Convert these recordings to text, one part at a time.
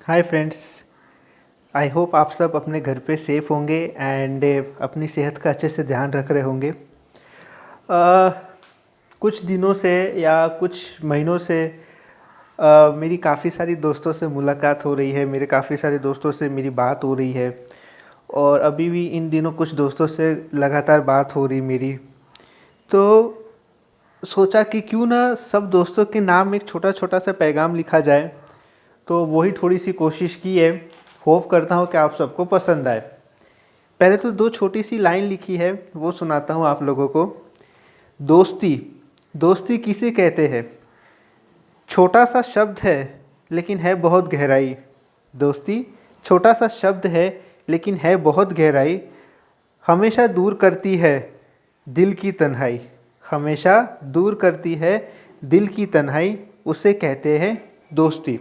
Hi friends. I hope आप सब अपने घर पे सेफ होंगे एंड अपनी सेहत का अच्छे से ध्यान रख रहे होंगे। कुछ दिनों से या कुछ महीनों से मेरी काफ़ी सारी दोस्तों से मुलाकात हो रही है, मेरे काफ़ी सारे दोस्तों से मेरी बात हो रही है और अभी भी इन दिनों कुछ दोस्तों से लगातार बात हो रही मेरी। तो सोचा कि क्यों ना सब दोस्तों के नाम एक छोटा छोटा सा पैगाम लिखा जाए। तो वही थोड़ी सी कोशिश की है। होप करता हूँ कि आप सबको पसंद आए। पहले तो दो छोटी सी लाइन लिखी है, वो सुनाता हूँ आप लोगों को। दोस्ती, दोस्ती किसे कहते हैं? छोटा सा शब्द है लेकिन है बहुत गहराई। दोस्ती छोटा सा शब्द है लेकिन है बहुत गहराई। हमेशा दूर करती है दिल की तन्हाई। हमेशा दूर करती है दिल की तन्हाई, उसे कहते हैं दोस्ती।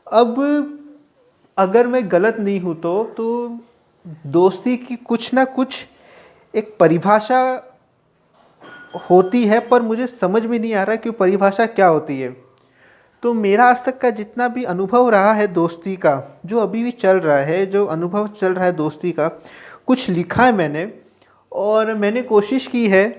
अब अगर मैं गलत नहीं हूँ तो दोस्ती की कुछ ना कुछ एक परिभाषा होती है, पर मुझे समझ में नहीं आ रहा कि वो परिभाषा क्या होती है। तो मेरा आज तक का जितना भी अनुभव रहा है दोस्ती का, जो अभी भी चल रहा है, जो अनुभव चल रहा है दोस्ती का, कुछ लिखा है मैंने। और मैंने कोशिश की है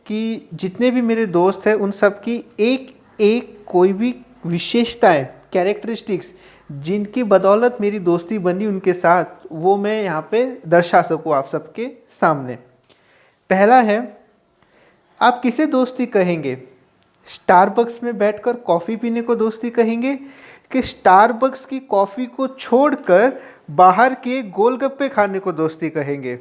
कि जितने भी मेरे दोस्त हैं उन सब की एक एक कोई भी विशेषताएं, कैरेक्टरिस्टिक्स जिनकी बदौलत मेरी दोस्ती बनी उनके साथ, वो मैं यहाँ पे दर्शा सकूँ आप सबके सामने। पहला है, आप किसे दोस्ती कहेंगे? स्टारबक्स में बैठकर कॉफ़ी पीने को दोस्ती कहेंगे कि स्टारबक्स की कॉफ़ी को छोड़कर बाहर के गोलगप्पे खाने को दोस्ती कहेंगे?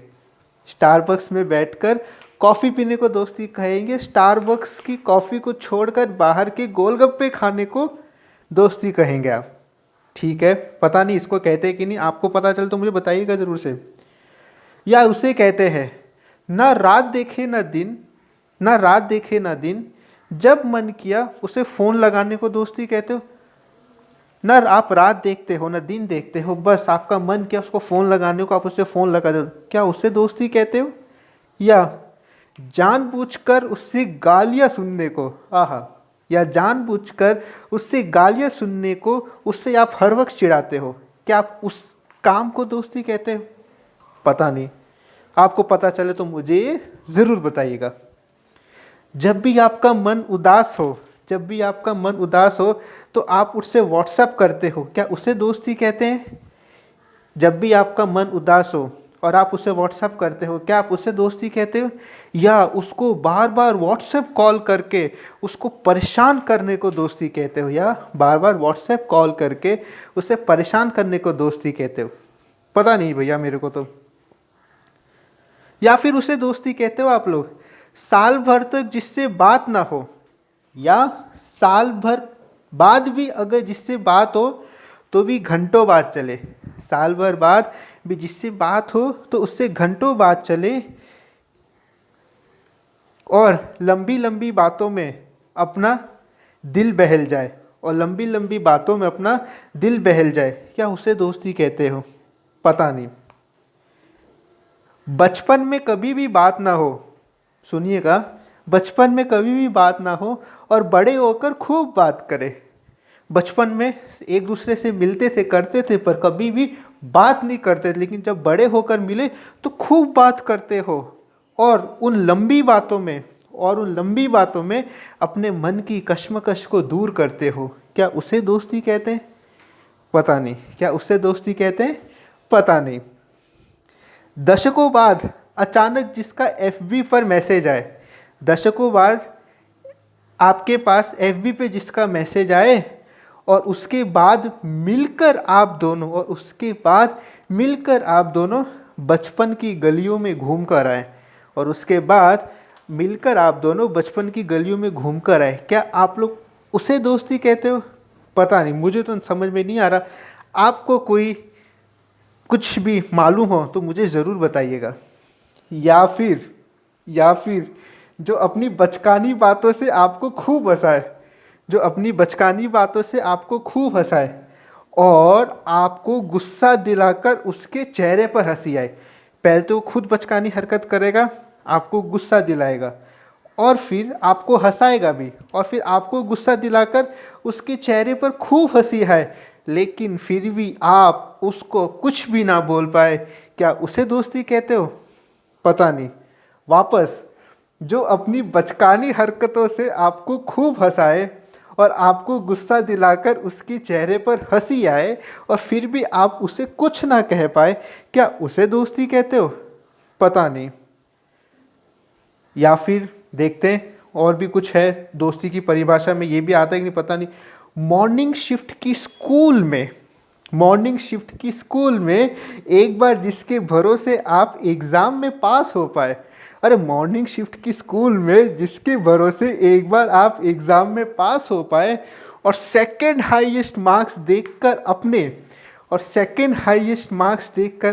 स्टारबक्स में बैठकर कॉफ़ी पीने को दोस्ती कहेंगे, स्टारबक्स की कॉफ़ी को छोड़कर बाहर के गोलगप्पे खाने को दोस्ती कहेंगे आप? ठीक है, पता नहीं इसको कहते हैं कि नहीं, आपको पता चल तो मुझे बताइएगा ज़रूर से। या उसे कहते हैं ना रात देखे ना दिन, ना रात देखे ना दिन, जब मन किया उसे फ़ोन लगाने को दोस्ती कहते हो? ना आप रात देखते हो ना दिन देखते हो, बस आपका मन किया उसको फ़ोन लगाने को, आप उसे फ़ोन लगा दो, क्या उसे दोस्ती कहते हो? या जानबूझकर उससे गालियाँ सुनने को, आहा, या जानबूझकर उससे गालियाँ सुनने को उससे आप हर वक्त चिढ़ाते हो, क्या आप उस काम को दोस्ती कहते हो? पता नहीं, आपको पता चले तो मुझे ज़रूर बताइएगा। जब भी आपका मन उदास हो, जब भी आपका मन उदास हो तो आप उससे व्हाट्सएप करते हो, क्या उसे दोस्ती कहते हैं? जब भी आपका मन उदास हो और आप उसे व्हाट्सएप करते हो, क्या आप उसे दोस्ती कहते हो? या उसको बार बार व्हाट्सएप कॉल करके उसको परेशान करने को दोस्ती कहते हो? या बार बार व्हाट्सएप कॉल करके उसे परेशान करने को दोस्ती कहते हो? पता नहीं भैया मेरे को तो। या फिर उसे दोस्ती कहते हो आप लोग साल भर तक जिससे बात ना हो, या साल भर बाद भी अगर जिससे बात हो तो भी घंटों बात चले, साल भर बाद भी जिससे बात हो तो उससे घंटों बात चले, और लंबी लंबी बातों में अपना दिल बहल जाए, और लंबी लंबी बातों में अपना दिल बहल जाए, क्या उसे दोस्ती कहते हो? पता नहीं। बचपन में कभी भी बात ना हो, सुनिएगा, बचपन में कभी भी बात ना हो और बड़े होकर खूब बात करे। बचपन में एक दूसरे से मिलते थे, करते थे, पर कभी भी बात नहीं करते, लेकिन जब बड़े होकर मिले तो खूब बात करते हो, और उन लंबी बातों में अपने मन की कश्मकश को दूर करते हो, क्या उसे दोस्ती कहते हैं? पता नहीं, क्या उसे दोस्ती कहते हैं? पता नहीं। दशकों बाद अचानक जिसका एफबी पर मैसेज आए, दशकों बाद आपके पास एफबी पे जिसका मैसेज आए, और उसके बाद मिलकर आप दोनों, बचपन की गलियों में घूम कर आए, और उसके बाद मिलकर आप दोनों बचपन की गलियों में घूम कर आए, क्या आप लोग उसे दोस्ती कहते हो? पता नहीं, मुझे तो समझ में नहीं आ रहा। आपको कोई कुछ भी मालूम हो तो मुझे ज़रूर बताइएगा। या फिर जो अपनी बचकानी बातों से आपको खूब हंसाए, जो अपनी बचकानी बातों से आपको खूब हंसाए और आपको गुस्सा दिलाकर उसके चेहरे पर हंसी आए। पहले तो खुद बचकानी हरकत करेगा, आपको गुस्सा दिलाएगा, और फिर आपको हंसाएगा भी, और फिर आपको गुस्सा दिलाकर उसके चेहरे पर खूब हंसी आए, लेकिन फिर भी आप उसको कुछ भी ना बोल पाए, क्या उसे दोस्ती कहते हो? पता नहीं। वापस जो अपनी बचकानी हरकतों से आपको खूब हंसाए और आपको गुस्सा दिलाकर उसकी चेहरे पर हंसी आए और फिर भी आप उसे कुछ ना कह पाए, क्या उसे दोस्ती कहते हो? पता नहीं। या फिर देखते हैं और भी कुछ है दोस्ती की परिभाषा में, ये भी आता है कि नहीं पता नहीं। मॉर्निंग शिफ्ट की स्कूल में एक बार जिसके भरोसे आप एग्ज़ाम में पास हो पाए। अरे मॉर्निंग शिफ्ट की स्कूल में जिसके भरोसे एक बार आप एग्ज़ाम में पास हो पाए और सेकंड हाईएस्ट मार्क्स देखकर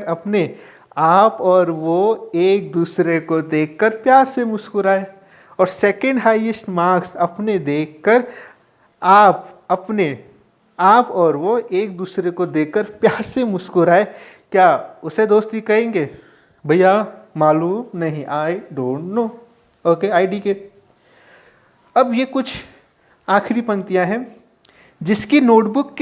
अपने आप और वो एक दूसरे को देखकर प्यार से मुस्कुराए, और सेकंड हाईएस्ट मार्क्स अपने देखकर आप और वो एक दूसरे को देखकर प्यार से मुस्कुराए, क्या उसे दोस्ती कहेंगे? भैया मालूम नहीं, I don't know. Okay, ID के। अब ये कुछ आखिरी पंक्तियां हैं। जिसकी नोटबुक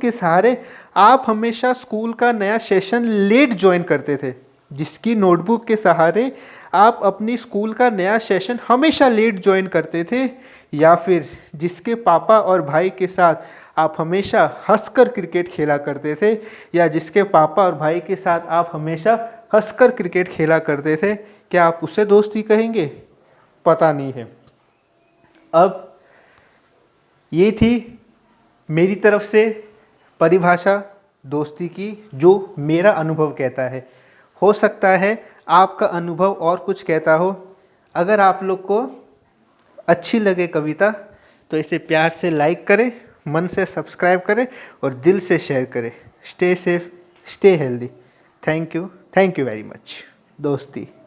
के सहारे आप हमेशा स्कूल का नया सेशन लेट ज्वाइन करते थे। जिसकी नोटबुक के सहारे आप अपनी स्कूल का नया सेशन हमेशा लेट ज्वाइन करते थे। या फिर जिसके पापा और भाई के साथ आप हमेशा हंसकर क्रिकेट खेला करते थे। या जिसके पापा और भाई के साथ आप हमेशा हंसकर क्रिकेट खेला करते थे, क्या आप उसे दोस्ती कहेंगे? पता नहीं है। अब ये थी मेरी तरफ से परिभाषा दोस्ती की, जो मेरा अनुभव कहता है। हो सकता है आपका अनुभव और कुछ कहता हो। अगर आप लोग को अच्छी लगे कविता तो इसे प्यार से लाइक करें, मन से सब्सक्राइब करें और दिल से शेयर करें। Stay safe, stay healthy. Thank you very much. दोस्ती।